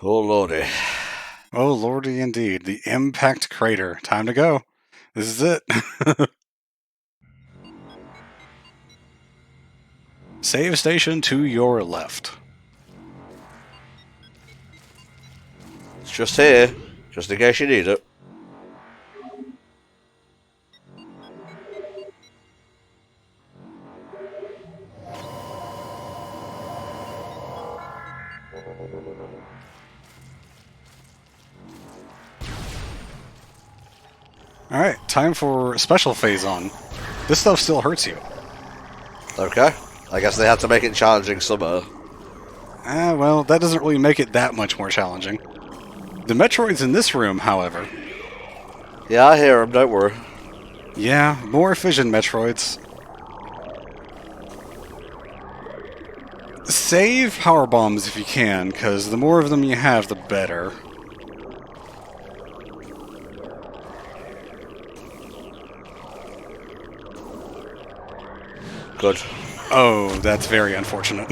Oh lordy. Oh, lordy indeed. The impact crater. Time to go. This is it. Save station to your left. It's just here, just in case you need it. Alright, time for special Phazon. This stuff still hurts you. Okay. I guess they had to make it challenging somehow. Well, that doesn't really make it that much more challenging. The Metroids in this room, however. Yeah, I hear them, don't worry. Yeah, more fission Metroids. Save power bombs if you can, because the more of them you have, the better. Good. Oh, that's very unfortunate.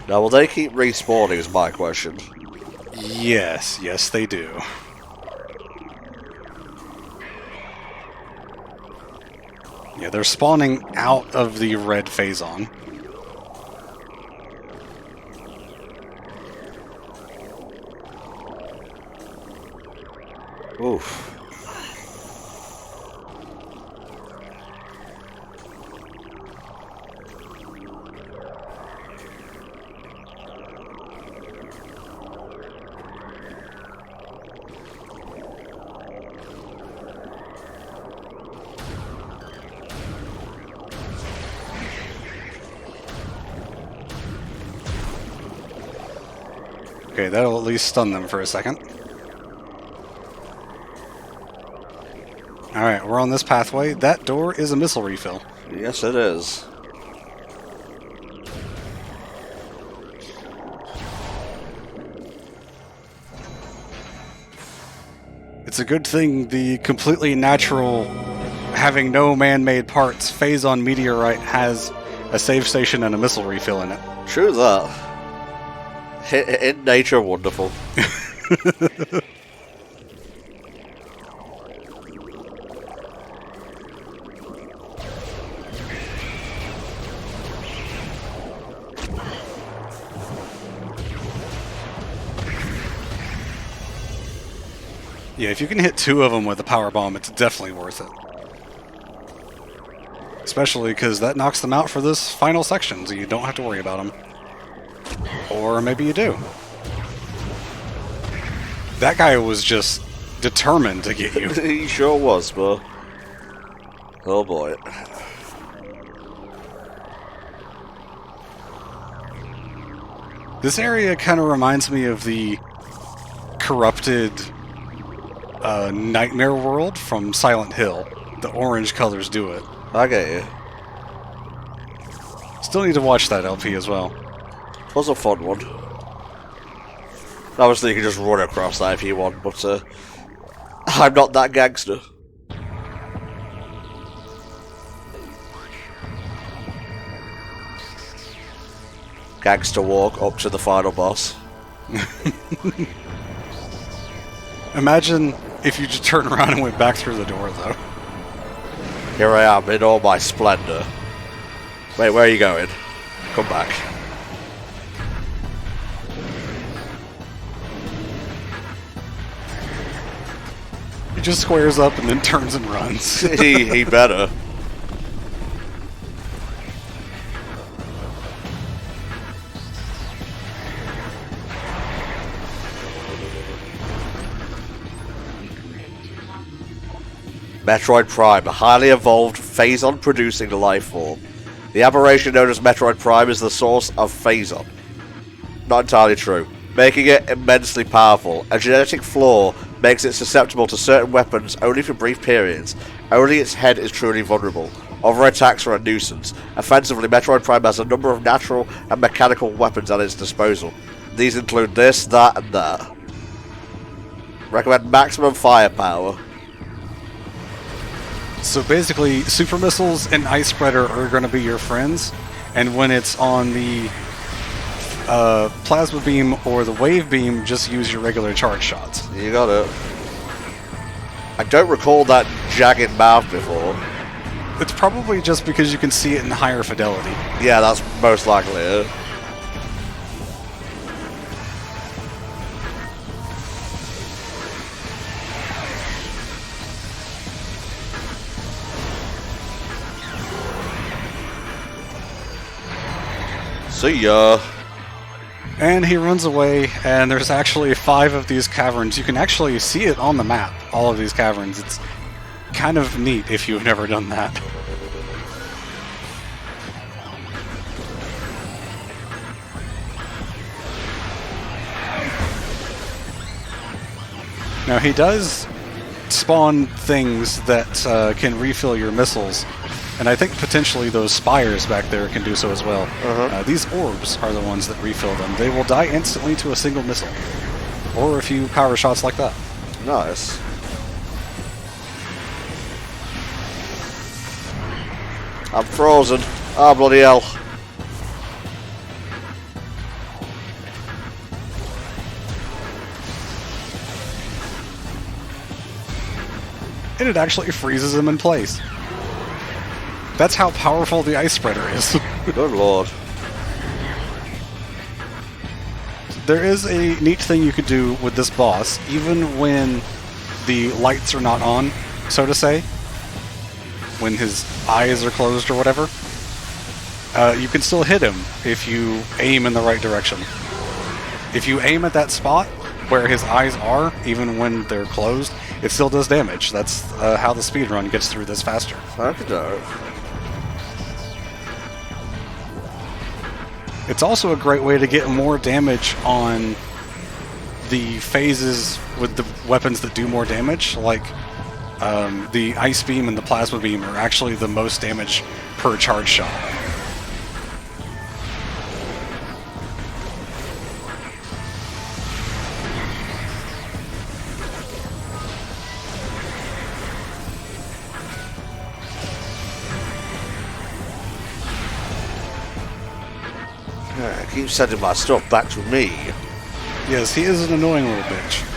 Now, will they keep respawning is my question. Yes, they do. Yeah, they're spawning out of the red Phazon. Oof. Okay, that'll at least stun them for a second. Alright, we're on this pathway. That door is a missile refill. Yes, it is. It's a good thing the completely natural, having no man-made parts, Phazon meteorite has a save station and a missile refill in it. True that. In nature, wonderful. Yeah, if you can hit two of them with a power bomb, it's definitely worth it. Especially because that knocks them out for this final section, so you don't have to worry about them. Or maybe you do. That guy was just determined to get you. He sure was, but... Oh boy. This area kind of reminds me of the corrupted nightmare world from Silent Hill. The orange colors do it. I get you. Still need to watch that LP as well. Was a fun one. Obviously, you can just run across that if you want, but I'm not that gangster. Gangster walk up to the final boss. Imagine if you just turned around and went back through the door, though. Here I am in all my splendor. Wait, where are you going? Come back. He just squares up and then turns and runs. he better. Metroid Prime, a highly evolved Phazon-producing life form. The aberration known as Metroid Prime is the source of Phazon. Not entirely true. Making it immensely powerful. A genetic flaw makes it susceptible to certain weapons only for brief periods. Only its head is truly vulnerable. Other attacks are a nuisance. Offensively, Metroid Prime has a number of natural and mechanical weapons at its disposal. These include this, that, and that. Recommend maximum firepower. So basically, super missiles and ice spreader are going to be your friends, and when it's on the plasma beam or the wave beam, just use your regular charge shots. You got it. I don't recall that jagged mouth before. It's probably just because you can see it in higher fidelity. Yeah, that's most likely it. See ya. And he runs away, and there's actually 5 of these caverns. You can actually see it on the map, all of these caverns. It's kind of neat if you've never done that. Now he does spawn things that can refill your missiles, and I think potentially those spires back there can do so as well. These orbs are the ones that refill them. They will die instantly to a single missile, or a few power shots like that. Nice. I'm frozen. Ah, bloody hell. And it actually freezes him in place. That's how powerful the ice spreader is. Good lord. There is a neat thing you could do with this boss, even when the lights are not on, so to say. When his eyes are closed or whatever. You can still hit him if you aim in the right direction. If you aim at that spot where his eyes are, even when they're closed, it still does damage. That's how the speedrun gets through this faster. Okey-doke. It's also a great way to get more damage on the phases with the weapons that do more damage, like the ice beam and the plasma beam are actually the most damage per charge shot. Yeah, keep sending my stuff back to me. Yes, he is an annoying little bitch.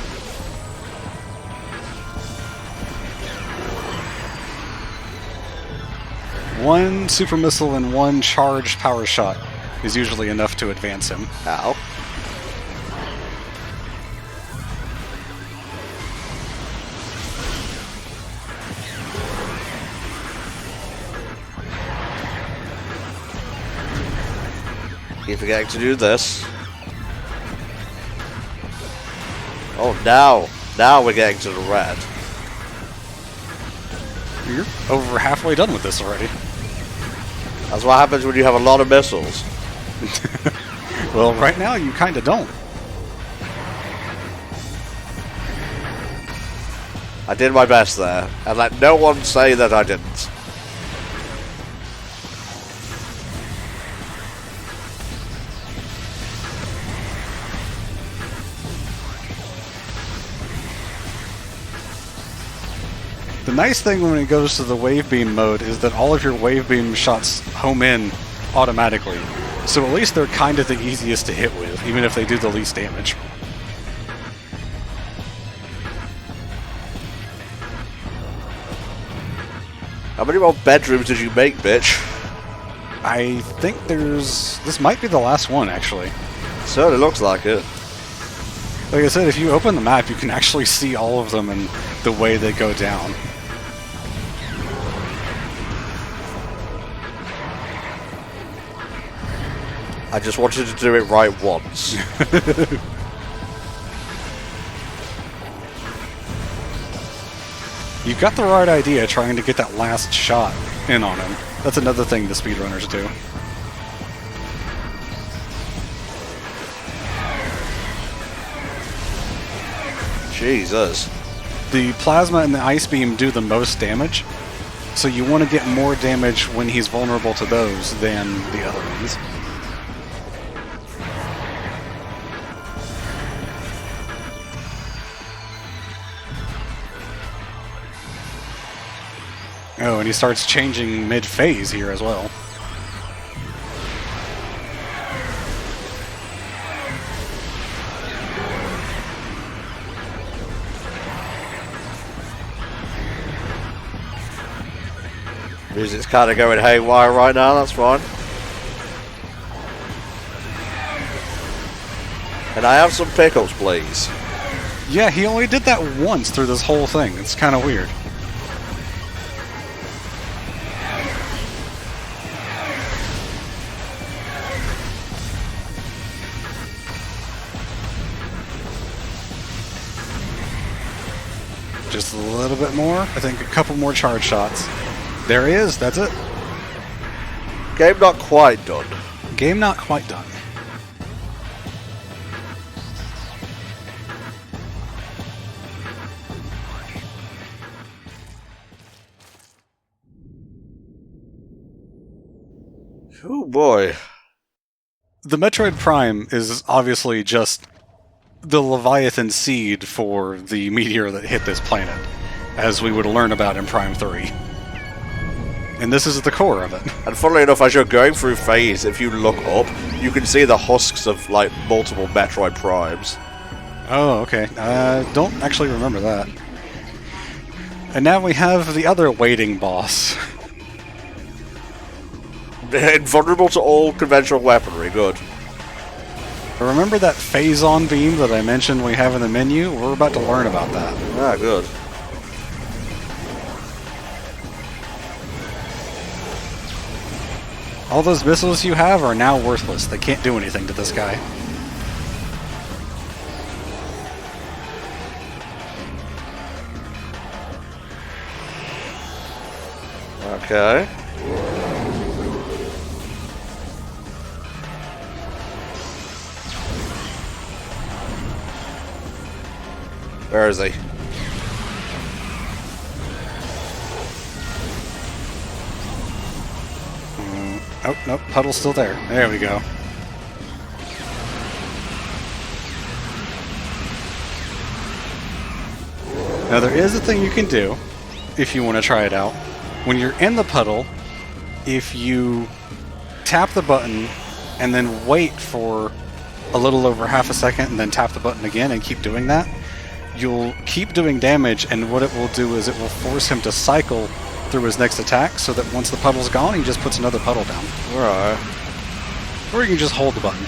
One super missile and one charged power shot is usually enough to advance him. Ow. Keep forgetting to do this. Oh, now we're getting to the red. You're over halfway done with this already. That's what happens when you have a lot of missiles. Well, right now you kind of don't. I did my best there, and let no one say that I didn't. The nice thing when it goes to the wave beam mode is that all of your wave beam shots home in automatically. So at least they're kind of the easiest to hit with, even if they do the least damage. How many more bedrooms did you make, bitch? I think this might be the last one, actually. Certainly looks like it. Like I said, if you open the map, you can actually see all of them and the way they go down. I just wanted to do it right once. You've got the right idea trying to get that last shot in on him. That's another thing the speedrunners do. Jesus. The plasma and the ice beam do the most damage, so you want to get more damage when he's vulnerable to those than the other ones. and he starts changing mid-phase here as well. Music's kind of going haywire right now, that's fine. And I have some pickups, please. Yeah, he only did that once through this whole thing. It's kind of weird. Just a little bit more. I think a couple more charge shots. There he is. That's it. Game not quite done. Game not quite done. Oh boy. The Metroid Prime is obviously just the Leviathan seed for the meteor that hit this planet, as we would learn about in Prime 3. And this is the core of it. And funnily enough, as you're going through phase, if you look up, you can see the husks of, like, multiple Metroid Primes. Oh, okay. Don't actually remember that. And now we have the other waiting boss. Invulnerable to all conventional weaponry, good. Remember that Phazon beam that I mentioned we have in the menu? We're about to learn about that. Ah, good. All those missiles you have are now worthless. They can't do anything to this guy. Okay. Where is he? Oh, nope, puddle's still there. There we go. Now there is a thing you can do, if you want to try it out. When you're in the puddle, if you tap the button and then wait for a little over half a second and then tap the button again and keep doing that, you'll keep doing damage, and what it will do is it will force him to cycle through his next attack, so that once the puddle's gone, he just puts another puddle down. Alright. Or you can just hold the button.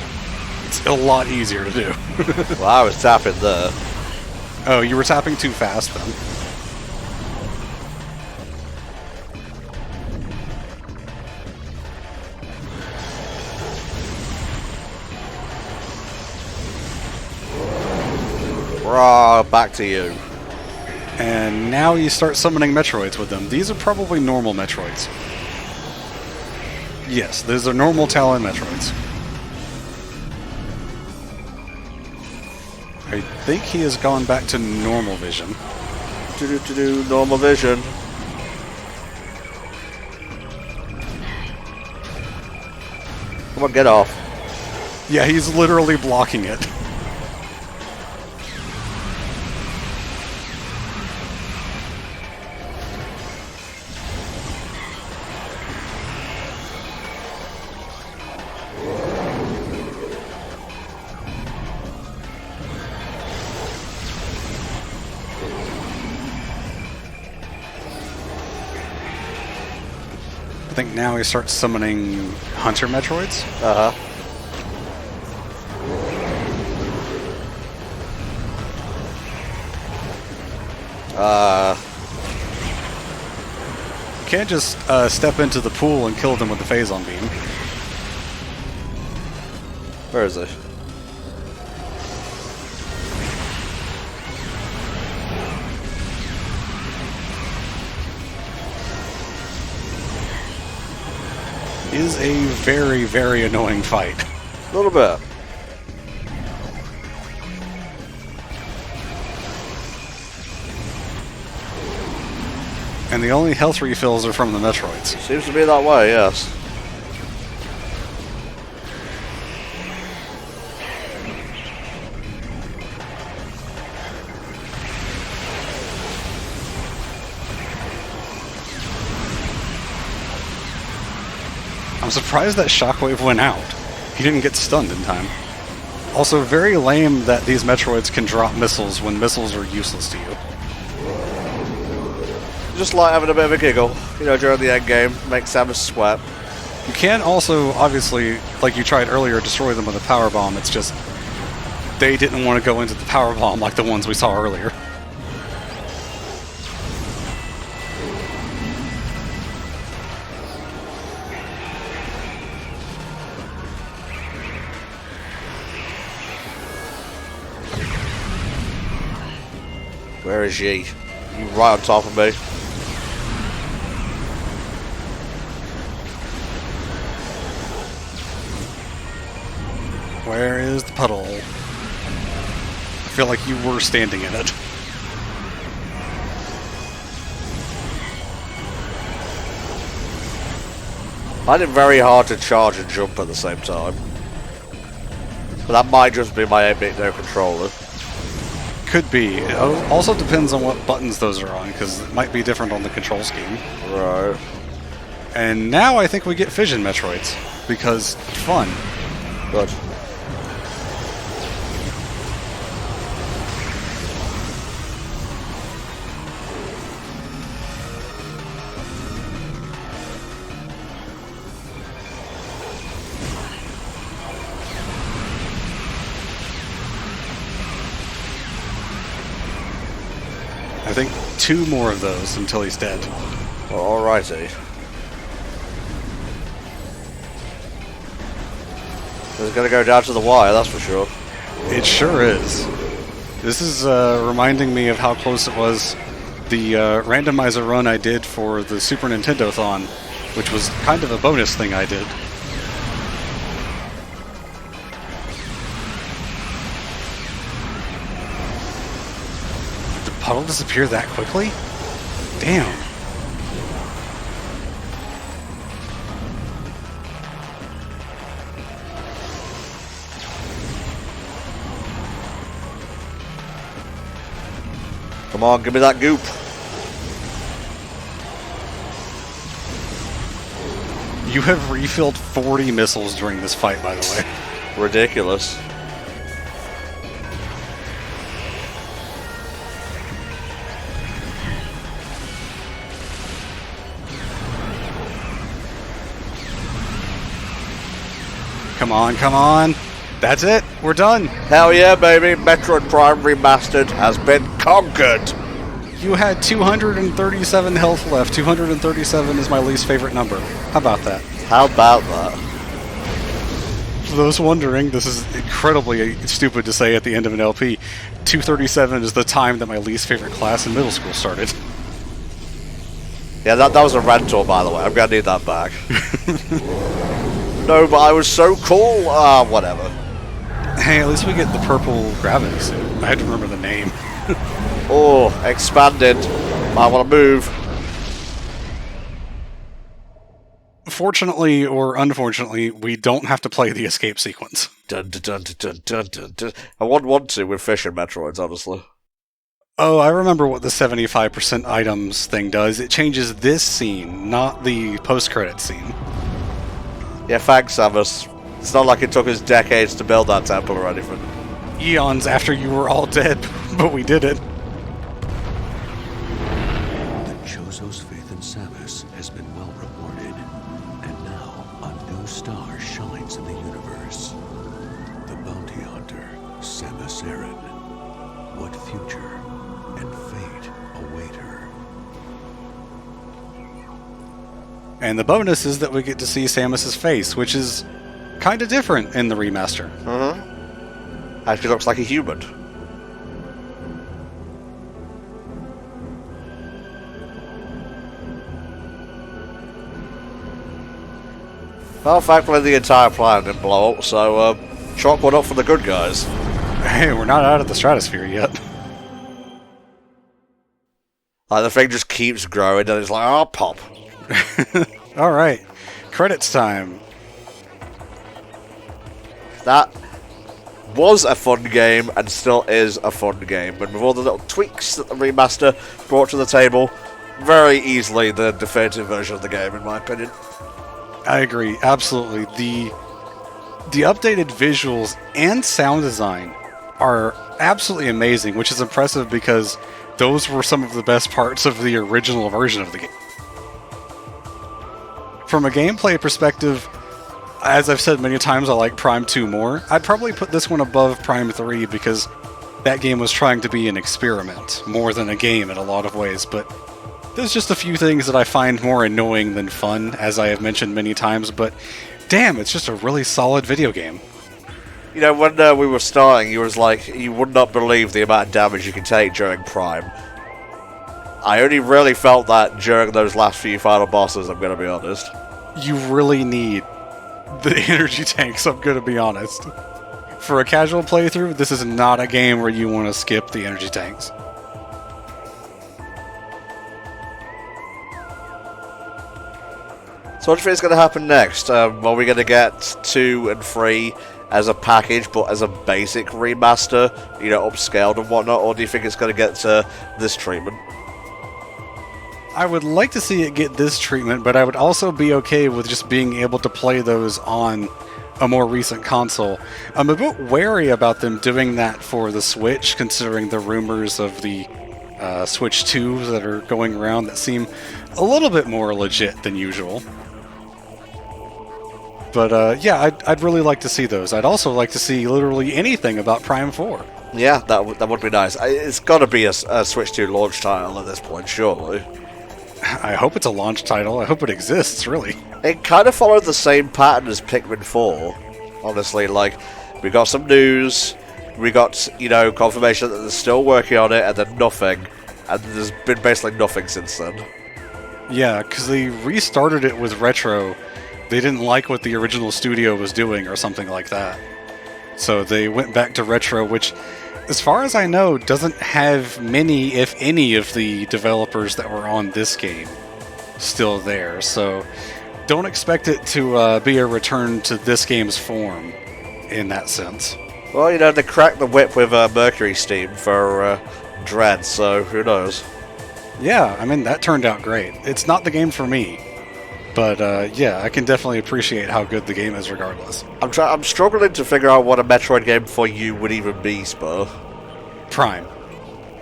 It's a lot easier to do. Well, I was tapping there. Oh, you were tapping too fast then. Rah, back to you. And now you start summoning Metroids with them. These are probably normal Metroids. Yes, those are normal Talon Metroids. I think he has gone back to normal vision. Normal vision. Come on, get off. Yeah, he's literally blocking it. I think now he starts summoning Hunter Metroids. Uh-huh. You can't just step into the pool and kill them with the Phazon beam. Where is it? Is a very, very annoying fight. A little bit. And the only health refills are from the Metroids. Seems to be that way, yes. I'm surprised that Shockwave went out. He didn't get stunned in time. Also, very lame that these Metroids can drop missiles when missiles are useless to you. Just like having a bit of a giggle, you know, during the end game, make Samus sweat. You can also, obviously, like you tried earlier, destroy them with a power bomb. It's just they didn't want to go into the power bomb like the ones we saw earlier. Where is ye? You right on top of me. Where is the puddle? I feel like you were standing in it. I find it very hard to charge and jump at the same time. But that might just be my 8-bit no controller. Could be. It also depends on what buttons those are on, because it might be different on the control scheme. Right. And now I think we get Fission Metroids, because fun. Good. I think 2 more of those until he's dead. Alrighty. It's gonna go down to the wire, that's for sure. It sure is. This is reminding me of how close it was the randomizer run I did for the Super Nintendo-thon, which was kind of a bonus thing I did. Did the puddle disappear that quickly? Damn. Come on, give me that goop. You have refilled 40 missiles during this fight, by the way. Ridiculous. Come on, come on. That's it. We're done. Hell yeah, baby. Metroid Prime Remastered has been conquered. You had 237 health left. 237 is my least favorite number. How about that? How about that? For those wondering, this is incredibly stupid to say at the end of an LP. 237 is the time that my least favorite class in middle school started. Yeah, that was a rental, by the way. I'm gonna need that back. No, but I was so cool. Whatever. Hey, at least we get the purple gravity suit. I had to remember the name. Oh, expanded. I want to move. Fortunately or unfortunately, we don't have to play the escape sequence. Dun, dun, dun, dun, dun, dun, dun. I wouldn't want to with Fish and Metroids, honestly. Oh, I remember what the 75% items thing does. It changes this scene, not the post-credit scene. Yeah, thanks, Samus. It's not like it took us decades to build that temple or anything. Eons after you were all dead, but we did it. The Chozo's faith in Samus has been well rewarded, and now a new star shines in the universe. The bounty hunter, Samus Aran. What future and fate await her? And the bonus is that we get to see Samus's face, which is kind of different in the remaster. Actually looks like a human. Well, thankfully the entire planet didn't blow up, so chalk one up for the good guys. Hey, we're not out of the stratosphere yet. Like, the thing just keeps growing, and it's like, oh, pop. Alright, credits time. That was a fun game, and still is a fun game. And with all the little tweaks that the remaster brought to the table, very easily the definitive version of the game, in my opinion. I agree, absolutely. The updated visuals and sound design are absolutely amazing, which is impressive because those were some of the best parts of the original version of the game. From a gameplay perspective, as I've said many times, I like Prime 2 more. I'd probably put this one above Prime 3 because that game was trying to be an experiment more than a game in a lot of ways, but there's just a few things that I find more annoying than fun, as I have mentioned many times, but damn, it's just a really solid video game. You know, when we were starting, you was like, you would not believe the amount of damage you can take during Prime. I only really felt that during those last few final bosses, I'm going to be honest. You really need the energy tanks, I'm going to be honest. For a casual playthrough, this is not a game where you want to skip the energy tanks. So what do you think is going to happen next? Are we going to get 2 and 3 as a package, but as a basic remaster, you know, upscaled and whatnot, or do you think it's going to get this treatment? I would like to see it get this treatment, but I would also be okay with just being able to play those on a more recent console. I'm a bit wary about them doing that for the Switch, considering the rumors of the Switch 2s that are going around that seem a little bit more legit than usual. But yeah, I'd really like to see those. I'd also like to see literally anything about Prime 4. Yeah, that would be nice. It's got to be a Switch 2 launch title at this point, surely. I hope it's a launch title. I hope it exists, really. It kind of followed the same pattern as Pikmin 4, honestly. Like, we got some news, we got, you know, confirmation that they're still working on it, and then nothing. And there's been basically nothing since then. Yeah, because they restarted it with Retro. They didn't like what the original studio was doing or something like that. So they went back to Retro, which, as far as I know, doesn't have many, if any, of the developers that were on this game still there. So don't expect it to be a return to this game's form in that sense. Well, you know, they cracked the whip with Mercury Steam for Dread, so who knows? Yeah, I mean, that turned out great. It's not the game for me. But yeah, I can definitely appreciate how good the game is regardless. I'm struggling to figure out what a Metroid game for you would even be, Spur. Prime.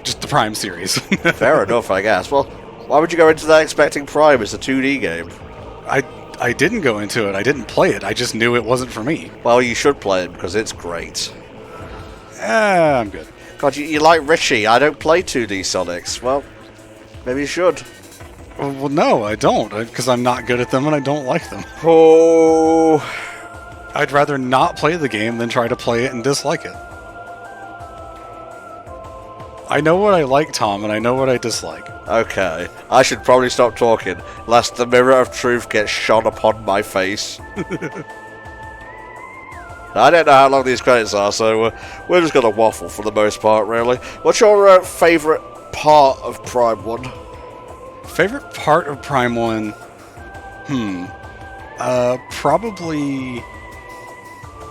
Just the Prime series. Fair enough, I guess. Well, why would you go into that expecting Prime? It's a 2D game. I didn't go into it. I didn't play it. I just knew it wasn't for me. Well, you should play it because it's great. I'm good. God, you like Richie. I don't play 2D Sonics. Well, maybe you should. Well, no, I don't, because I'm not good at them and I don't like them. Oh. I'd rather not play the game than try to play it and dislike it. I know what I like, Tom, and I know what I dislike. Okay, I should probably stop talking, lest the mirror of truth gets shone upon my face. I don't know how long these credits are, so we're just going to waffle for the most part, really. What's your favourite part of Prime 1? Favorite part of Prime 1? Probably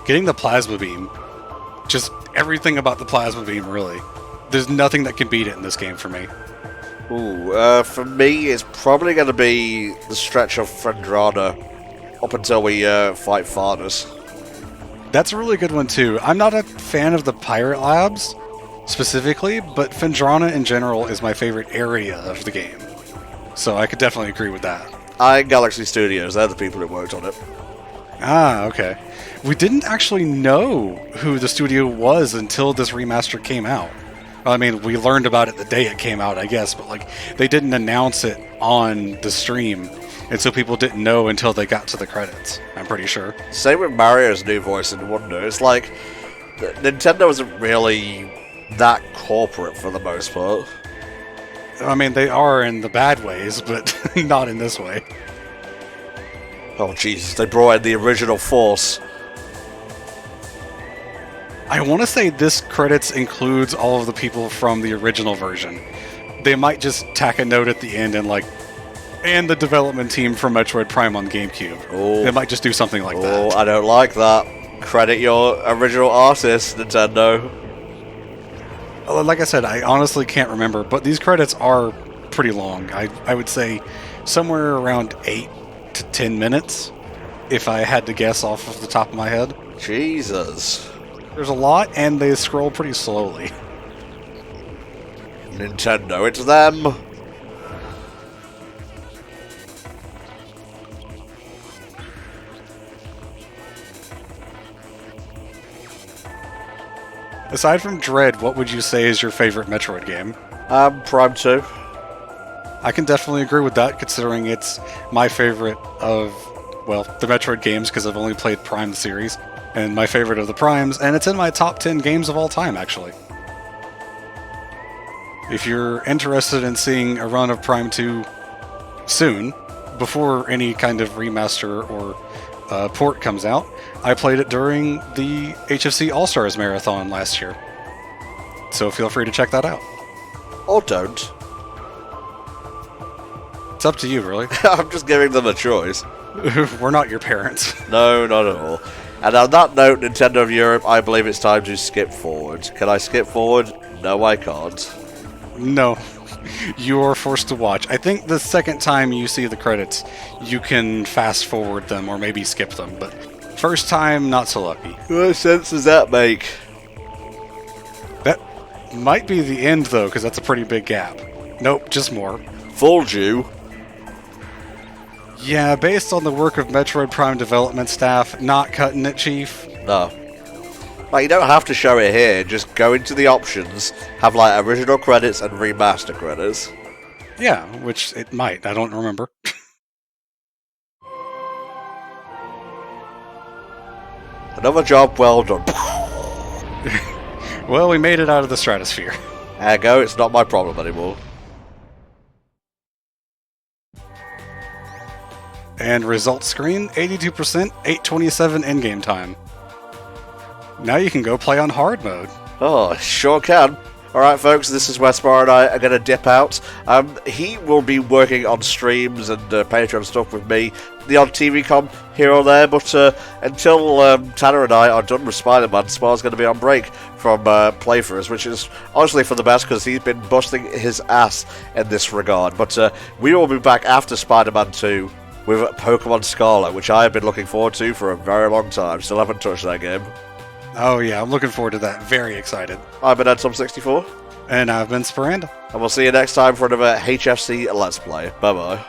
getting the plasma beam. Just everything about the plasma beam, really. There's nothing that can beat it in this game for me. Ooh, for me, it's probably going to be the stretch of Phendrana up until we fight Farnus. That's a really good one, too. I'm not a fan of the Pirate Labs, specifically, but Phendrana in general is my favorite area of the game. So I could definitely agree with that. Galaxy Studios, they're the people who worked on it. Ah, okay. We didn't actually know who the studio was until this remaster came out. I mean, we learned about it the day it came out, I guess, but like they didn't announce it on the stream, and so people didn't know until they got to the credits, I'm pretty sure. Same with Mario's new voice in Wonder. It's like, Nintendo isn't really that corporate for the most part. I mean, they are in the bad ways, but not in this way. Oh, Jesus, they brought in the original Force. I want to say this credits includes all of the people from the original version. They might just tack a note at the end and the development team from Metroid Prime on GameCube. Oh. They might just do something like that. Oh, I don't like that. Credit your original artist, Nintendo. Like I said, I honestly can't remember, but these credits are pretty long. I would say somewhere around 8 to 10 minutes. if I had to guess off of the top of my head. Jesus. There's a lot, and they scroll pretty slowly. Nintendo, it's them. Aside from Dread, what would you say is your favorite Metroid game? Prime 2. I can definitely agree with that, considering it's my favorite of, well, the Metroid games, because I've only played Prime the series, and my favorite of the Primes, and it's in my top 10 games of all time, actually. If you're interested in seeing a run of Prime 2 soon, before any kind of remaster or port comes out, I played it during the HFC All-Stars Marathon last year. So feel free to check that out. Or don't. It's up to you, really. I'm just giving them a choice. We're not your parents. No, not at all. And on that note, Nintendo of Europe, I believe it's time to skip forward. Can I skip forward? No, I can't. No. You are forced to watch. I think the second time you see the credits, you can fast forward them or maybe skip them, but first time, not so lucky. What sense does that make? That might be the end, though, because that's a pretty big gap. Nope, just more. Fooled you. Yeah, based on the work of Metroid Prime development staff, not cutting it, Chief. No. Like, you don't have to show it here, just go into the options, have, like, original credits and remaster credits. Yeah, which it might, I don't remember. Another job well done. Well, we made it out of the stratosphere. Ergo, it's not my problem anymore. And results screen, 82%, 827 in-game time. Now you can go play on hard mode. Oh, sure can. Alright folks, this is where Spar and I are going to dip out. He will be working on streams and Patreon stuff with me, the odd TV com here or there, but until Tanner and I are done with Spider-Man, Spar's going to be on break from playthroughs, which is honestly for the best because he's been busting his ass in this regard. But we will be back after Spider-Man 2 with Pokemon Scarlet, which I have been looking forward to for a very long time. Still haven't touched that game. Oh yeah, I'm looking forward to that. Very excited. I've been Ed64. And I've been Sparanda. And we'll see you next time for another HFC Let's Play. Bye-bye.